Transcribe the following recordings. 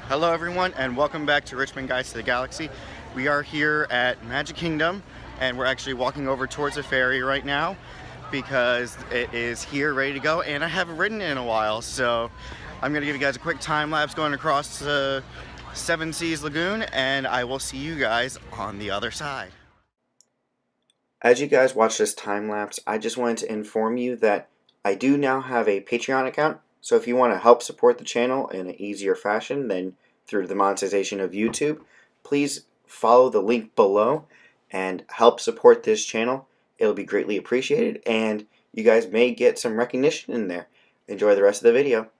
Hello everyone and welcome back to Richmond Guides to the Galaxy. We are here at Magic Kingdom and we're actually walking over towards the ferry right now because it is here ready to go and I haven't ridden it in a while, so I'm going to give you guys a quick time lapse going across the Seven Seas Lagoon and I will see you guys on the other side. As you guys watch this time lapse, I just wanted to inform you that I do now have a Patreon account. So if you want to help support the channel in an easier fashion than through the monetization of YouTube, please follow the link below and help support this channel. It'll be greatly appreciated and you guys may get some recognition in there. Enjoy the rest of the video.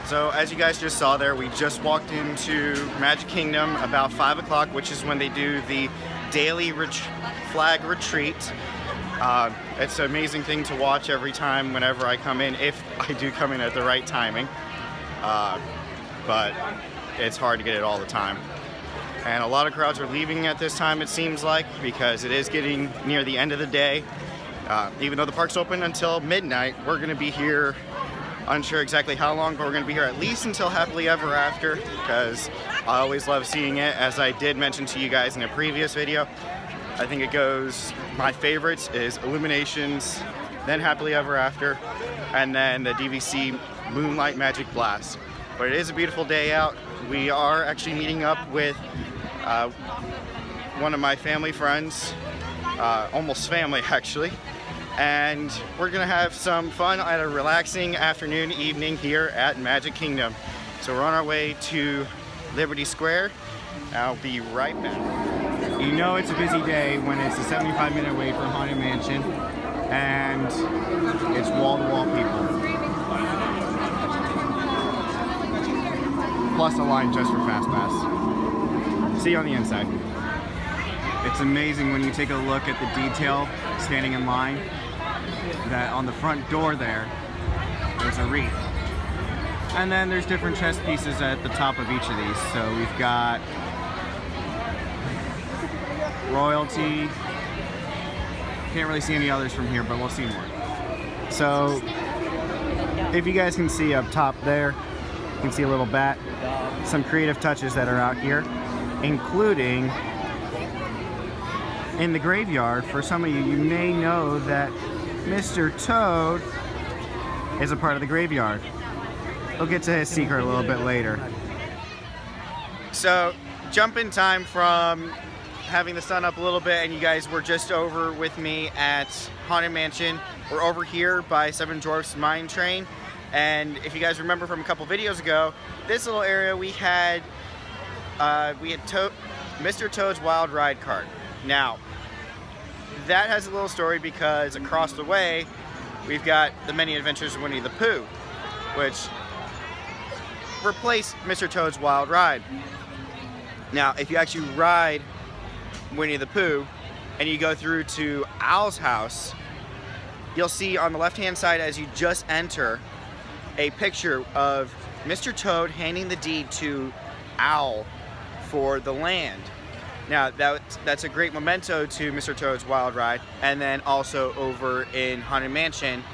So as you guys just saw there, we just walked into Magic Kingdom about 5 o'clock, which is when they do the daily flag retreat. It's an amazing thing to watch every time whenever I come in, if I do come in at the right timing. But it's hard to get it all the time. And a lot of crowds are leaving at this time, it seems like, because it is getting near the end of the day. Even though the park's open until midnight, we're going to be here. Unsure exactly how long, but we're going to be here at least until Happily Ever After, because I always love seeing it. As I did mention to you guys in a previous video, I think it goes, my favorites is Illuminations, then Happily Ever After, and then the DVC Moonlight Magic Blast. But it is a beautiful day out. We are actually meeting up with one of my family friends, almost family actually. And we're gonna have some fun at a relaxing afternoon, evening here at Magic Kingdom. So we're on our way to Liberty Square. I'll be right back. You know it's a busy day when it's a 75-minute wait for Haunted Mansion and it's wall-to-wall people. Plus a line just for Fast Pass. See you on the inside. It's amazing when you take a look at the detail standing in line, that on the front door there's a wreath. And then there's different chess pieces at the top of each of these. So we've got royalty. Can't really see any others from here, but we'll see more. So if you guys can see up top there, you can see a little bat. Some creative touches that are out here, including in the graveyard. For some of you, you may know that Mr. Toad is a part of the graveyard. We'll get to his secret a little bit later. So, jump in time from having the sun up a little bit, and you guys were just over with me at Haunted Mansion. We're over here by Seven Dwarfs Mine Train, and if you guys remember from a couple videos ago, this little area we had Mr. Toad's Wild Ride cart. Now, that has a little story because across the way, we've got the Many Adventures of Winnie the Pooh, which replaced Mr. Toad's Wild Ride. Now, if you actually ride Winnie the Pooh and you go through to Owl's house, you'll see on the left-hand side as you just enter a picture of Mr. Toad handing the deed to Owl for the land. Now, that's a great memento to Mr. Toad's Wild Ride, and then also over in Haunted Mansion,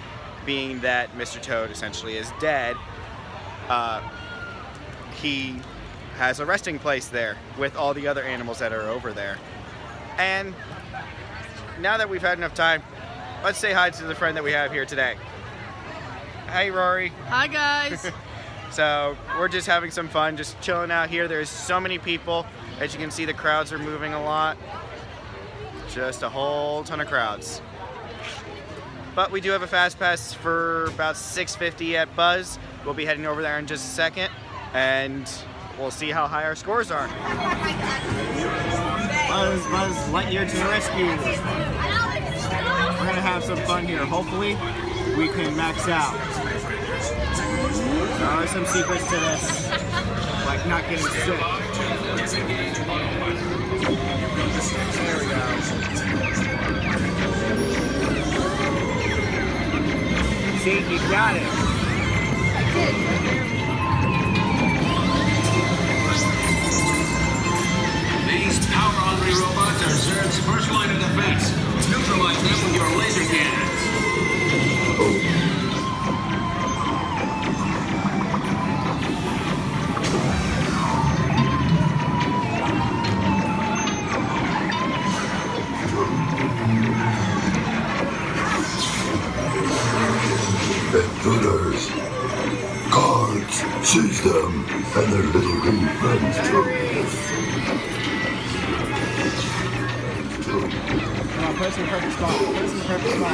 being that Mr. Toad essentially is dead, he has a resting place there with all the other animals that are over there. And now that we've had enough time, let's say hi to the friend that we have here today. Hey, Rory. Hi, guys. So we're just having some fun, just chilling out here. There's so many people. As you can see, the crowds are moving a lot. Just a whole ton of crowds. But we do have a fast pass for about $6.50 at Buzz. We'll be heading over there in just a second, and we'll see how high our scores are. Buzz, Lightyear to the rescue. We're gonna have some fun here. Hopefully, we can max out. There are some secrets to this, like not getting sick. There we go. See, you got it. These power-hungry robots are Zerd's first line of defense. Neutralize them with your laser cannons. Intruders. Guards, seize them, and their little green friends too. Come on, put us in the perfect spot. Put us in the perfect spot.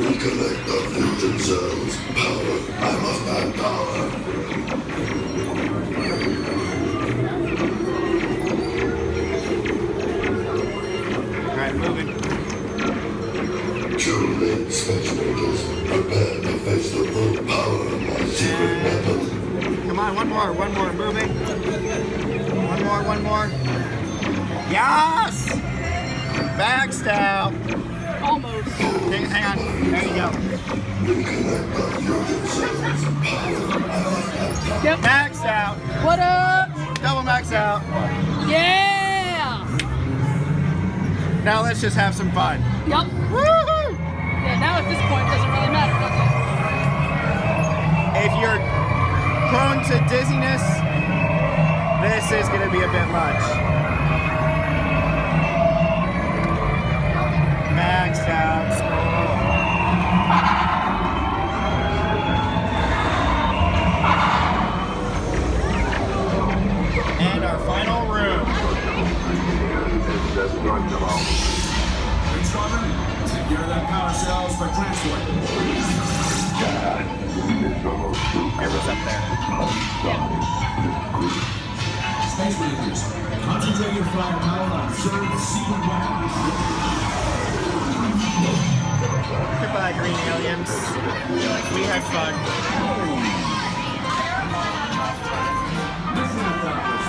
Recollect the fusion cells. Power. I must have power. Alright, moving. Truly, speculators, prepare to face the full power of my secret weapon. Come on, one more, moving. One more. Yes! Backstab! Almost. Hang on, there you go. Recollect the fusion cells. Power. Yep. Max out. What up? Double max out. Yeah! Now let's just have some fun. Yup. Woohoo! Yeah, now at this point, it doesn't really matter, does If you're prone to dizziness, this is going to be a bit much. Max out score. And our final room. Secure that power cells for transport. Everyone's up there. Space Rangers, concentrate your firepower on Zerd's secret weapons. Goodbye, green aliens. We had fun.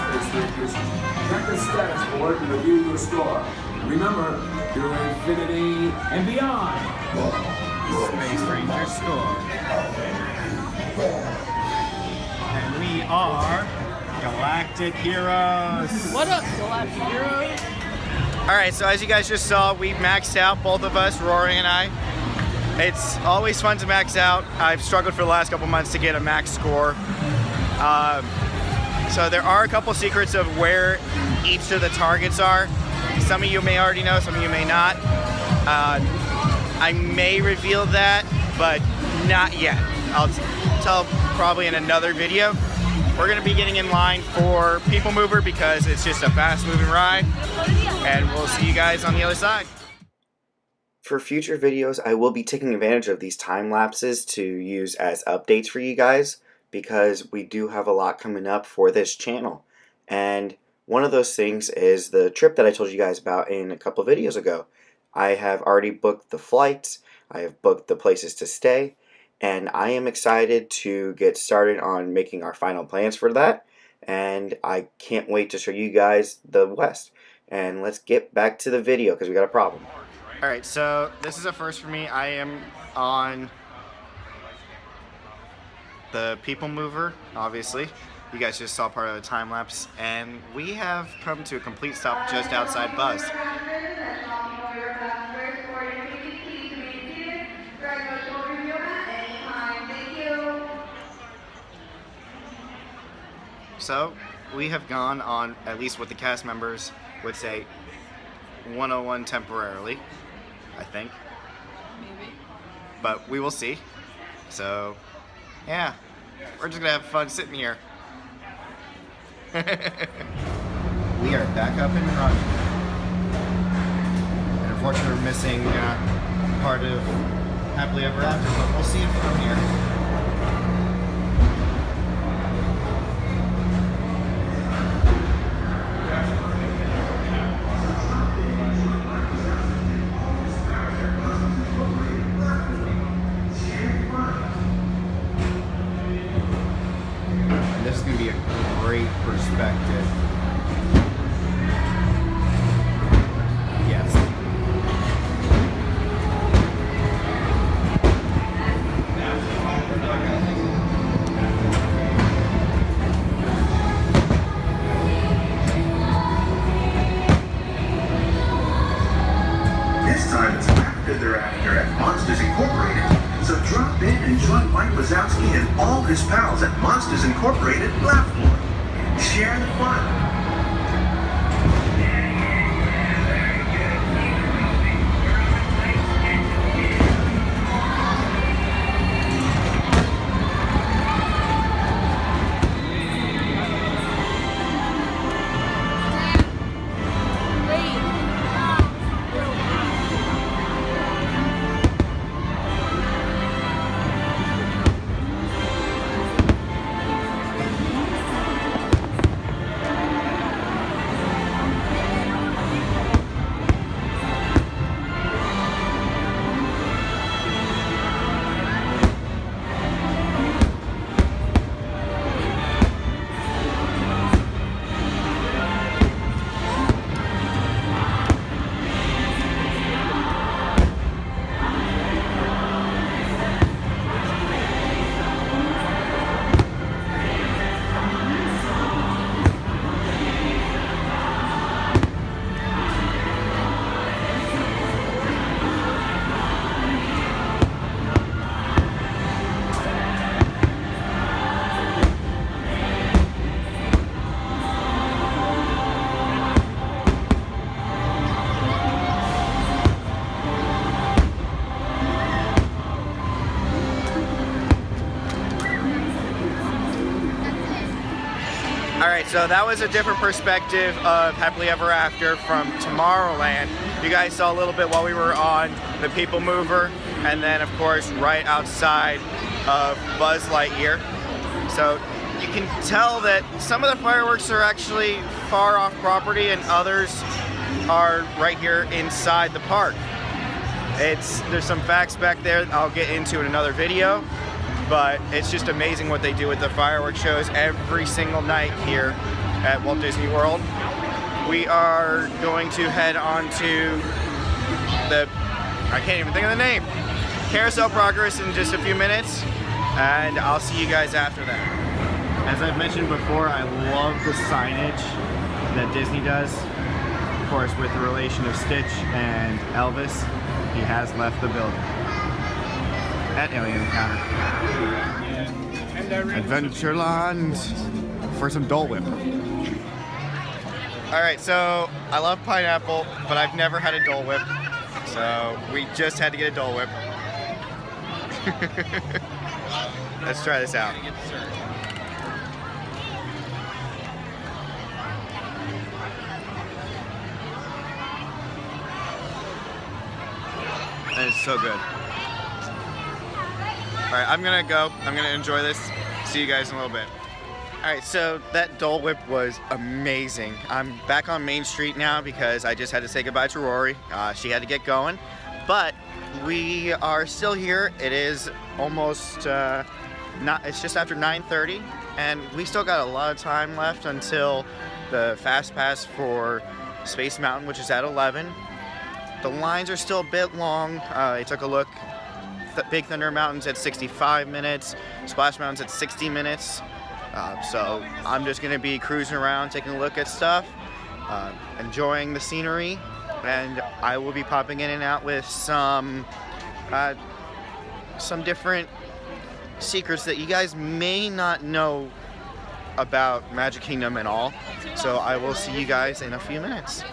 Space Rangers, check the status board to review your score. Remember, your infinity and beyond. Space Ranger score. And we are Galactic Heroes. it? What up, Galactic Heroes? Alright, so as you guys just saw, we maxed out, both of us, Rory and I. It's always fun to max out. I've struggled for the last couple months to get a max score. So there are a couple secrets of where each of the targets are. Some of you may already know, some of you may not. I may reveal that, but not yet. I'll tell probably in another video. we're gonna be getting in line for People Mover because it's just a fast moving ride, and we'll see you guys on the other side. For future videos, I will be taking advantage of these time lapses to use as updates for you guys because we do have a lot coming up for this channel. And one of those things is the trip that I told you guys about in a couple videos ago. I have already booked the flights, I have booked the places to stay, and I am excited to get started on making our final plans for that. And I can't wait to show you guys the West. And let's get back to the video because we got a problem. Alright, so this is a first for me. I am on the People Mover, obviously. You guys just saw part of the time lapse, and we have come to a complete stop just outside Buzz. So we have gone on, at least what the cast members would say, 101 temporarily, I think. Maybe. But we will see. So, yeah, we're just gonna have fun sitting here. We are back up and running. And unfortunately, we're missing part of Happily Ever After, but we'll see it from here. This is going to be a great perspective. Yes. This time it's after they're after at Monsters Incorporated. So drop in and join Mike Wazowski and all his pals at Monsters Incorporated Laugh Floor. Share the fun. Alright, so that was a different perspective of Happily Ever After from Tomorrowland. You guys saw a little bit while we were on the People Mover, and then of course right outside of Buzz Lightyear. So you can tell that some of the fireworks are actually far off property and others are right here inside the park. There's some facts back there I'll get into in another video. But it's just amazing what they do with the fireworks shows every single night here at Walt Disney World. We are going to head on to the, I can't even think of the name, Carousel Progress in just a few minutes, and I'll see you guys after that. As I've mentioned before, I love the signage that Disney does. Of course, with the relation of Stitch and Elvis, he has left the building. At Alien Encounter. Adventureland for some Dole Whip. Alright, so I love pineapple, but I've never had a Dole Whip. So we just had to get a Dole Whip. Let's try this out. and it's so good. All right, I'm gonna go. I'm gonna enjoy this. See you guys in a little bit. All right, so that Dole Whip was amazing. I'm back on Main Street now because I just had to say goodbye to Rory. She had to get going, but we are still here. It is almost it's just after 9:30, and we still got a lot of time left until the Fast Pass for Space Mountain, which is at 11. The lines are still a bit long. I took a look. Big Thunder Mountain's at 65 minutes. Splash Mountain's at 60 minutes. So I'm just going to be cruising around, taking a look at stuff, enjoying the scenery, and I will be popping in and out with some different secrets that you guys may not know about Magic Kingdom and all. So I will see you guys in a few minutes.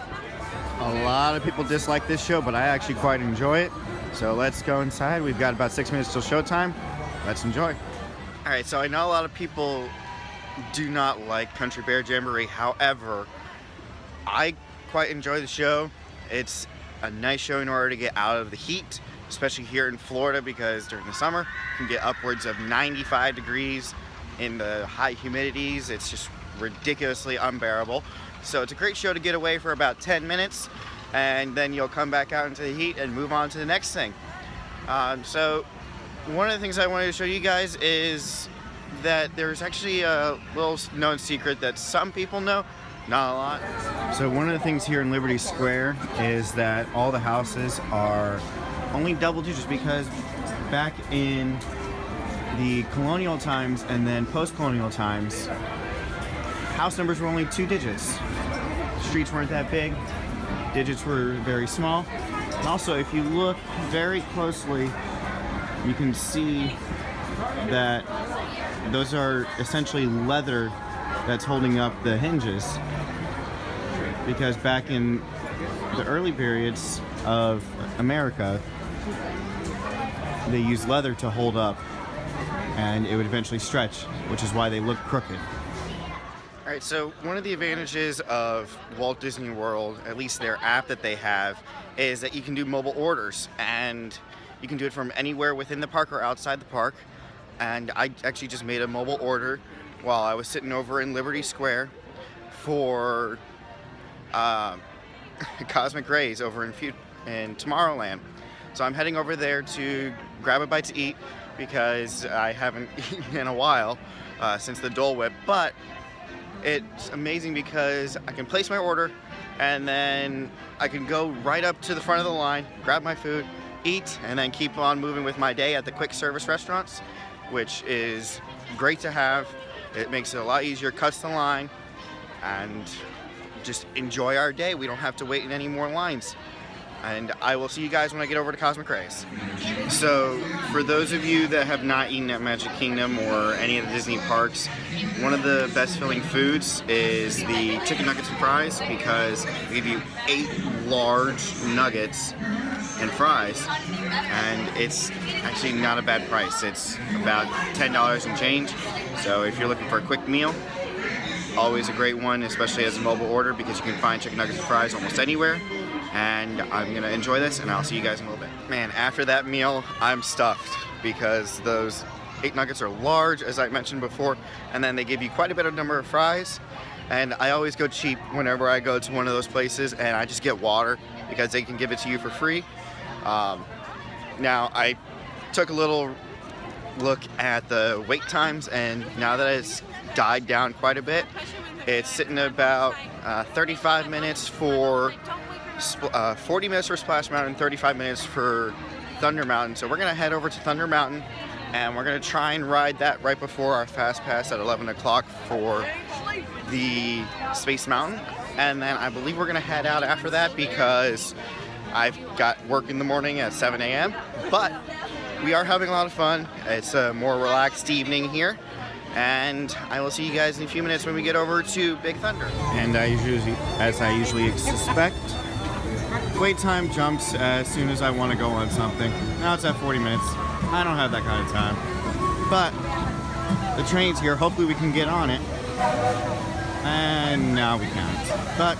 A lot of people dislike this show, but I actually quite enjoy it. So let's go inside. We've got about 6 minutes till showtime. Let's enjoy. All right, so I know a lot of people do not like Country Bear Jamboree. However, I quite enjoy the show. It's a nice show in order to get out of the heat, especially here in Florida, because during the summer you can get upwards of 95 degrees in the high humidities. It's just ridiculously unbearable. So it's a great show to get away for about 10 minutes, and then you'll come back out into the heat and move on to the next thing. So one of the things I wanted to show you guys is that there's actually a little known secret that some people know, not a lot. So one of the things here in Liberty Square is that all the houses are only double digits, because back in the colonial times and then post-colonial times, house numbers were only 2 digits. Streets weren't that big. Digits were very small. And also, if you look very closely, you can see that those are essentially leather that's holding up the hinges, because back in the early periods of America, they used leather to hold up, and it would eventually stretch, which is why they look crooked. All right, so one of the advantages of Walt Disney World, at least their app that they have, is that you can do mobile orders, and you can do it from anywhere within the park or outside the park. And I actually just made a mobile order while I was sitting over in Liberty Square for Cosmic Rays over in Tomorrowland. So I'm heading over there to grab a bite to eat, because I haven't eaten in a while since the Dole Whip. But it's amazing because I can place my order, and then I can go right up to the front of the line, grab my food, eat, and then keep on moving with my day at the quick service restaurants, which is great to have. It makes it a lot easier, cuts the line, and just enjoy our day. We don't have to wait in any more lines. And I will see you guys when I get over to Cosmic Rays. So, for those of you that have not eaten at Magic Kingdom or any of the Disney parks, one of the best filling foods is the chicken nuggets and fries, because they give you 8 large nuggets and fries, and it's actually not a bad price. It's about $10 and change. So if you're looking for a quick meal, always a great one, especially as a mobile order, because you can find chicken nuggets and fries almost anywhere. And I'm gonna enjoy this, and I'll see you guys in a little bit. Man, after that meal, I'm stuffed, because those 8 nuggets are large, as I mentioned before, and then they give you quite a bit of number of fries. And I always go cheap whenever I go to one of those places, and I just get water, because they can give it to you for free. Now, I took a little look at the wait times, and now that it's died down quite a bit, it's sitting at about 35 minutes for 40 minutes for Splash Mountain, 35 minutes for Thunder Mountain. So we're gonna head over to Thunder Mountain, and we're gonna try and ride that right before our Fast Pass at 11 o'clock for the Space Mountain. And then I believe we're gonna head out after that, because I've got work in the morning at 7 a.m. But we are having a lot of fun. It's a more relaxed evening here. And I will see you guys in a few minutes when we get over to Big Thunder. And as I usually suspect, wait time jumps as soon as I want to go on something. Now it's at 40 minutes. I don't have that kind of time. But the train's here. Hopefully we can get on it. And now we can't. But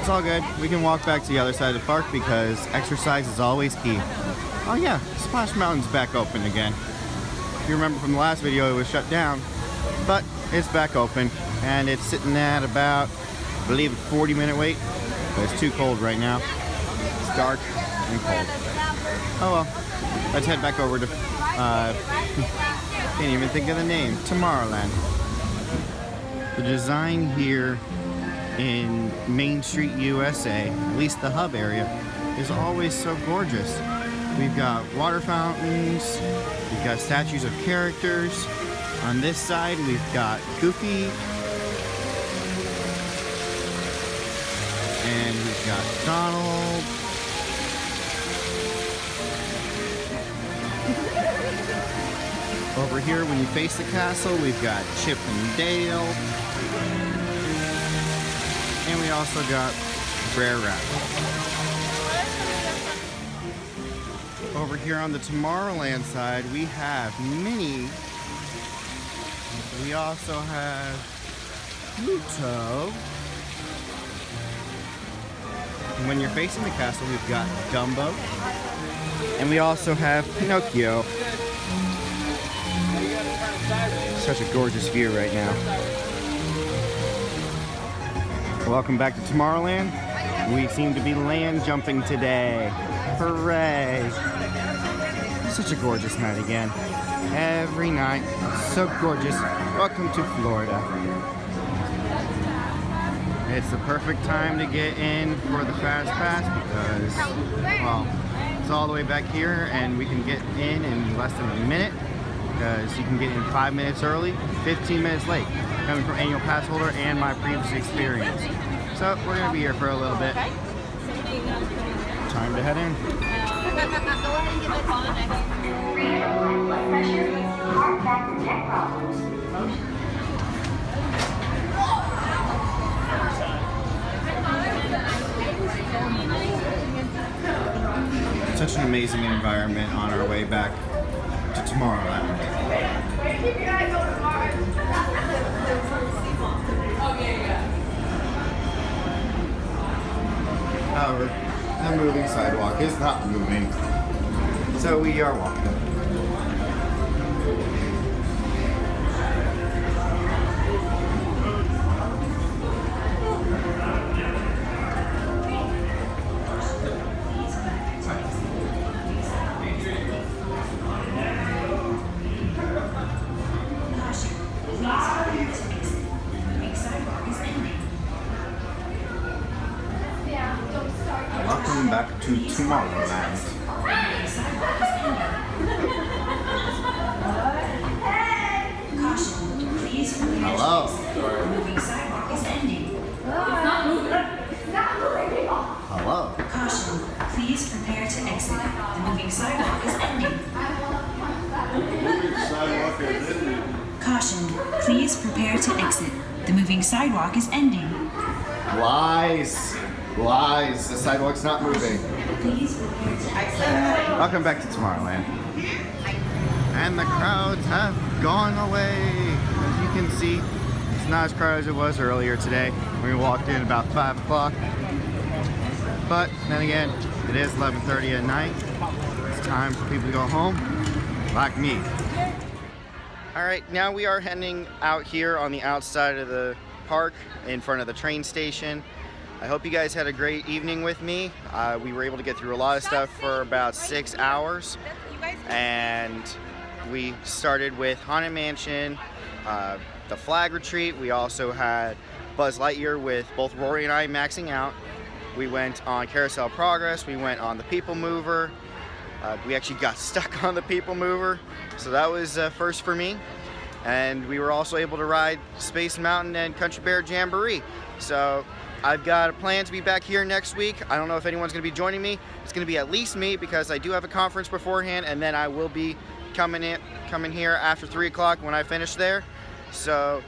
It's all good. We can walk back to the other side of the park because exercise is always key. Oh yeah, Splash Mountain's back open again. If you remember from the last video, it was shut down, but it's back open, and it's sitting at about, I believe, a 40-minute wait, but it's too cold right now. It's dark and cold. Oh well, let's head back over to, can't even think of the name, Tomorrowland. The design here in Main Street, USA, at least the hub area, is always so gorgeous. We've got water fountains, we've got statues of characters. On this side, we've got Goofy, and we've got Donald. Over here, when you face the castle, we've got Chip and Dale. And we also got Brer Rabbit. Over here on the Tomorrowland side, we have Minnie. We also have Pluto. And when you're facing the castle, we've got Dumbo. And we also have Pinocchio. Such a gorgeous view right now. Welcome back to Tomorrowland. We seem to be land jumping today. Hooray! Such a gorgeous night again. Every night, so gorgeous. Welcome to Florida. It's the perfect time to get in for the Fast Pass because, well, it's all the way back here and we can get in less than a minute because you can get in 5 minutes early, 15 minutes late, coming from annual pass holder and my previous experience. So we're going to be here for a little bit. Time to head in. Such an amazing environment on our way back to Tomorrowland. However, the moving sidewalk is not moving, so we are walking. Welcome back to Tomorrowland. Hello. Hello. Caution, please prepare to exit. The moving sidewalk is ending. Caution, please prepare to exit. The moving sidewalk is ending. Lies. Lies. The sidewalk's not moving. Please prepare to exit. Welcome back to Tomorrowland. And the crowds have gone away. As you can see, it's not as crowded as it was earlier today. We walked in about 5 o'clock. But then again, it is 11:30 at night. It's time for people to go home, like me. All right, now we are heading out here on the outside of the park in front of the train station. I hope you guys had a great evening with me. We were able to get through a lot of stuff for about 6 hours. And we started with Haunted Mansion, the Flag Retreat. We also had Buzz Lightyear with both Rory and I maxing out. We went on Carousel Progress. We went on the People Mover. We actually got stuck on the People Mover, so that was first for me. And we were also able to ride Space Mountain and Country Bear Jamboree. So I've got a plan to be back here next week. I don't know if anyone's going to be joining me. It's going to be at least me because I do have a conference beforehand, and then I will be coming here after 3 o'clock when I finish there. So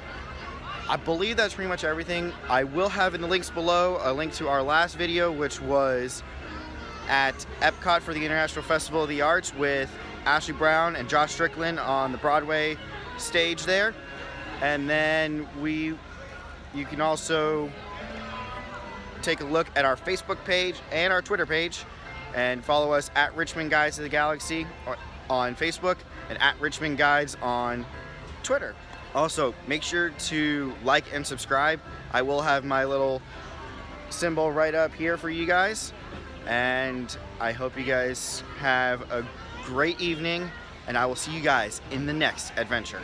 I believe that's pretty much everything. I will have in the links below a link to our last video, which was at Epcot for the International Festival of the Arts with Ashley Brown and Josh Strickland on the Broadway stage there. And then you can also take a look at our Facebook page and our Twitter page, and follow us at Richmond Guides to the Galaxy on Facebook and at Richmond Guides on Twitter. Also, make sure to like and subscribe. I will have my little symbol right up here for you guys. And I hope you guys have a great evening, and I will see you guys in the next adventure.